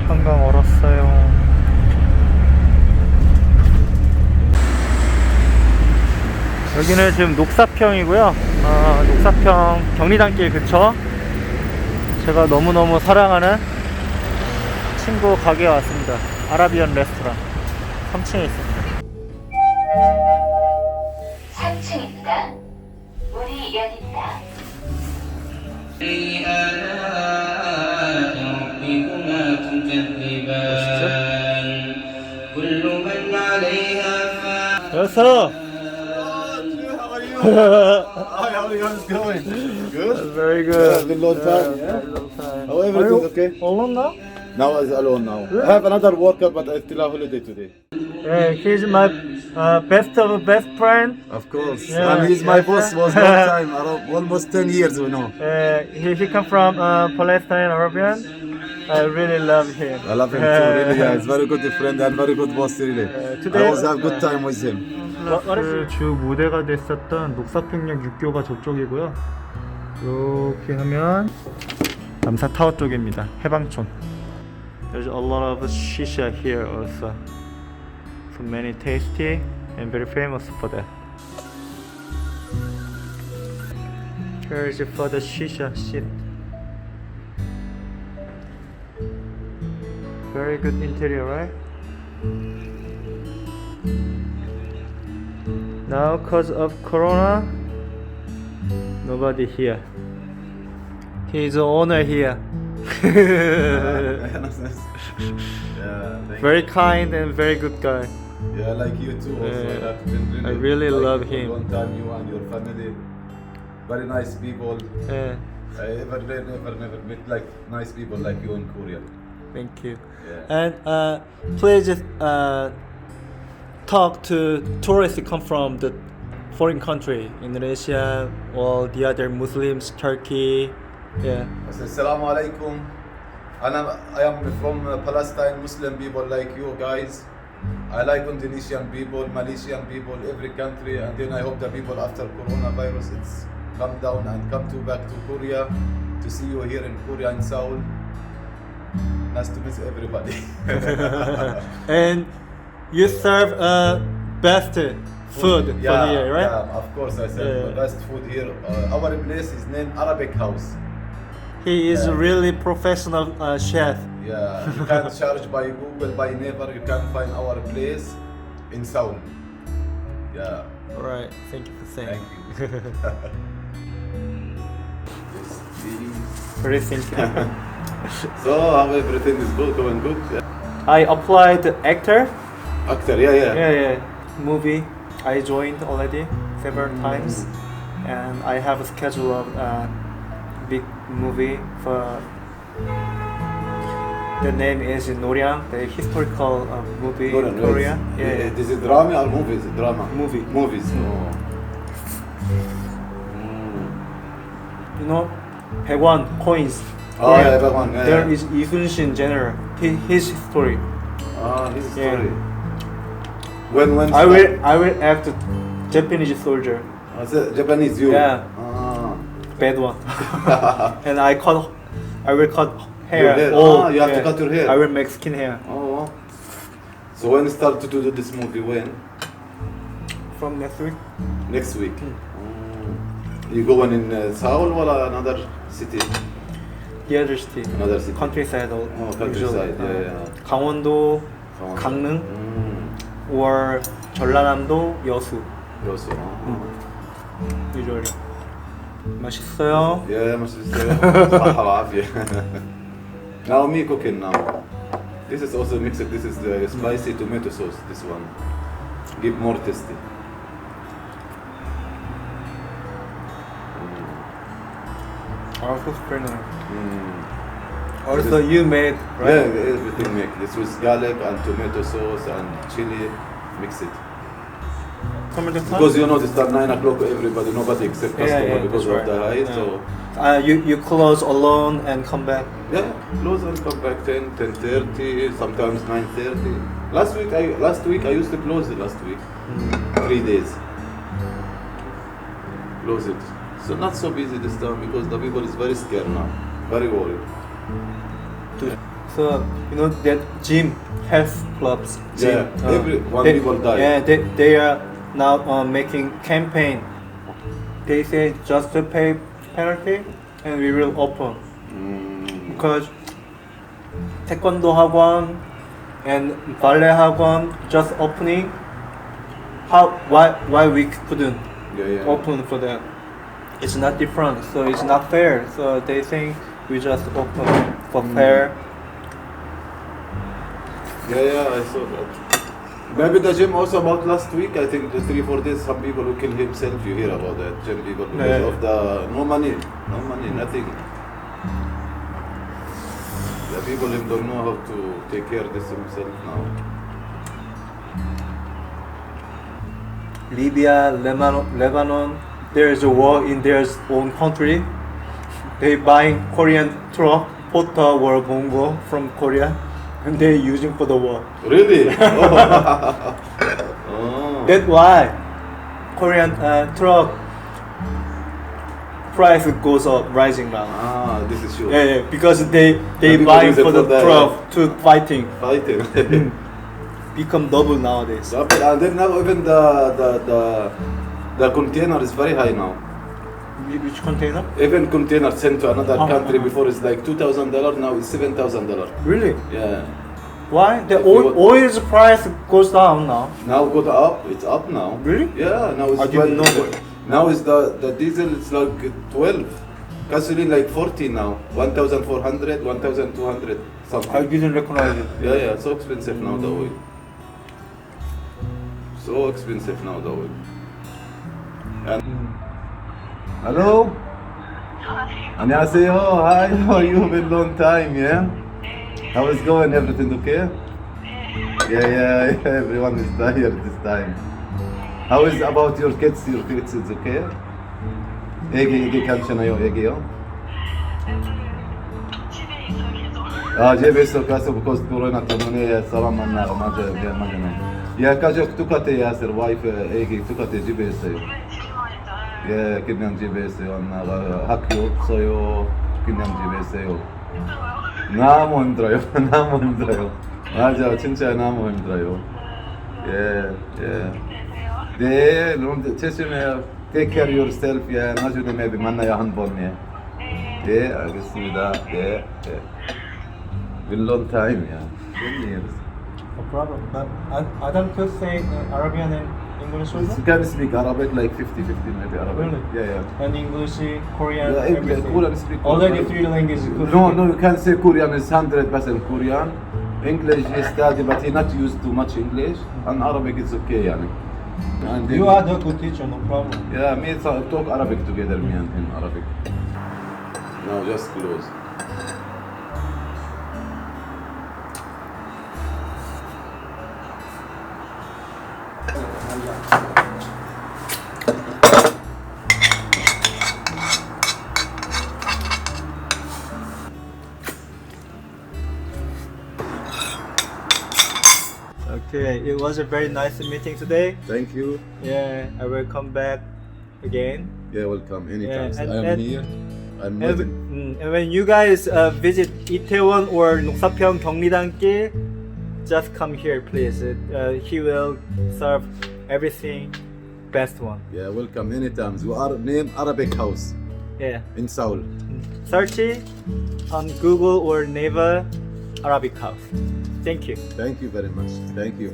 한강 얼었어요. 여기는 지금 녹사평이고요. 녹사평 경리단길 근처 제가 너무너무 사랑하는 친구 가게에 왔습니다. 아라비안 레스토랑 3층에 있습니다. 3층입니다. 문이 열립니다. 여기서 Hi, how are you guys going? Good? Very Yeah, good. been long time, yeah? Very long time. How everything's okay? Alone now? Now I'm alone now. I have another worker, but I still have holiday today. Yeah, he's my best of best friend. Of course. Yeah, And he's my boss, was yeah. long time, almost 10 years, we know. He come from Palestine, Arabian. I really love him. I love him too, really. Yeah, he's very good friend and very good boss, really. today, I always have good time with him. 주 무대가 됐었던 녹사평역 육교가 저쪽이고요. 이렇게 하면 남사타워 쪽입니다. 해방촌. There's a lot of shisha here also. So many tasty and very famous for that. Here is for the shisha shit. Very good interior, right? Now, cause of Corona, nobody here. He's the owner here. Yeah, Very kind and very good guy. yeah, like you too. Also, Yeah. been I really like love you for a him. long time, you and your family. Very nice people. Yeah, I never met like nice people like you in Korea. thank you. Yeah. And please just talk to tourists who come from the foreign country, Indonesia or the other Muslims, Turkey. Yeah. Assalamu alaikum. I am from Palestine, Muslim people like you guys. I like Indonesian people, Malaysian people, every country, and then I hope the people after coronavirus it's come down and come back to Korea to see you here in Korea in Seoul. Nice to meet everybody. And you serve best food for here, right? Yeah, of course I said Yeah. the best food here. Our place is named Ara빅하우스. He is Yeah. a really professional chef. Yeah, you can search by Google, by Naver, you can find our place in Seoul. Yeah, All right, thank you for saying. thank you. Yes, please. Very simple. So, how everything is good, going good? Yeah. I applied actor. Actor, yeah. Yeah. Movie. I joined already several times, and I have a schedule of big movie for. The name is Noryang, the historical movie in Korea. Yeah. This is drama or movies? Drama. Movie. Movies. Oh. You know, 100 coins. Oh, yeah, that one. Yeah, There yeah. is Lee Sun-shin general. His story. Ah, his Yeah. story. When I will act Japanese soldier. Japanese you. Yeah. Ah. Bad one. And I will cut hair. Your hair. all, You have to cut your hair. I will make skin hair. Oh. So when start to do this movie? When? From next week. Next week. You going in Seoul or another city? The other city. Another city. Countryside. Oh, countryside. Yeah. 강원도, 강릉, or 전라남도, 여수. 여수. usually. 맛있어요. Yeah, 맛있어요. صحة وعافية. Now me cooking now. This is also mixed. This is the spicy tomato sauce. This one give more tasty. Also very nice. Also you made, right? Yeah, everything make. This was garlic and tomato sauce and chili. Mix it. Tomato sauce? Because you know this at 9 o'clock everybody, nobody except customer because that's of the right. height. So You close alone and come back. yeah, close and come back 10, 10:30, sometimes 9:30. Last week I used to close it last week. 3 days. Close it. So not so busy this time because the people is very scared now. Very worried. So you know that gym, health clubs, gym. Yeah, one they, people die. Yeah, they are now making campaign. They say just to pay penalty and we will open because taekwondo 학원 and ballet 학원 just opening. Why we couldn't open for that? It's not different, so it's not fair. So they think we just open for fair. Yeah, I saw that. Maybe the gym also about last week, I think the 3-4 days, some people who killed himself, you hear about that, gym people, because of the no money, nothing. The people don't know how to take care of this themselves now. Libya, Lebanon, there is a war in their own country. They buying Korean truck, Pota or Bongo from Korea, and they using for the war. Really? Oh. That's why Korean truck price goes up, rising now. Ah, this is sure. Yeah, because they people buying use it for the for the- truck to fighting. Fighting. Become double nowadays. And then now even the container is very high now. Which container? Even container sent to another country uh-huh. before it's like $2,000, now it's $7,000. Really? Yeah. Why? The If you oil's price goes down now. Now go up, it's up now. Really? Yeah, now it's I didn't know that. Now is the diesel it's like 12. Gasoline like 40 now. 1,400, 1,200 something. I didn't recognize it. Yeah, so expensive now the oil. So expensive now the oil. And hello? 안녕하세요. Hi, how are you? Been long time, yeah? How is going? Everything okay? Yeah, everyone is tired this time. How is about your kids? Your kids is okay? 애기 괜찮아요, 애기요? 집에 있어 가서 because 코로나 때문에 사람 만나러 맞아요. 야, 가족 똑같아, 야ser 와이프 애기 똑같아 집에 있어요. 예, 그냥 집에 있어요. 학교 없어요. 그냥 집에 있어요. 너무 힘들어요. 너무 힘들어요. 맞아, 진짜 너무 힘들어요. 예. 네, 조심해요. Take care yourself. 예, 나중에 maybe 만나요 한 번. 예, 알겠습니다. 예. Been long time, yeah. 10 years. No problem. But Adam could say Arabian and English You also? can speak Arabic like 50-50 maybe Arabic. Really? Yeah. And English, Korean, Yeah, English, everything. Korean speak. Already three languages. No, you can say Korean is 100% Korean. English is study, but he not used too much English. And Arabic is okay, yani. And You are the good teacher, no problem. Yeah, me talk Arabic together, me and him Arabic. No, just close. Okay, it was a very nice meeting today. Thank you. Yeah, I will come back again. Yeah, welcome anytime. Yeah, and- I am and- here. I'm And, waiting. and when you guys visit Itaewon or 녹사평 경리단길, just come here, please. He will serve everything best one. Yeah, welcome anytime. You are name Aра빅하우스 Yeah. in Seoul. Search it on Google or Naver Arabic House. Thank you. Thank you very much. Thank you.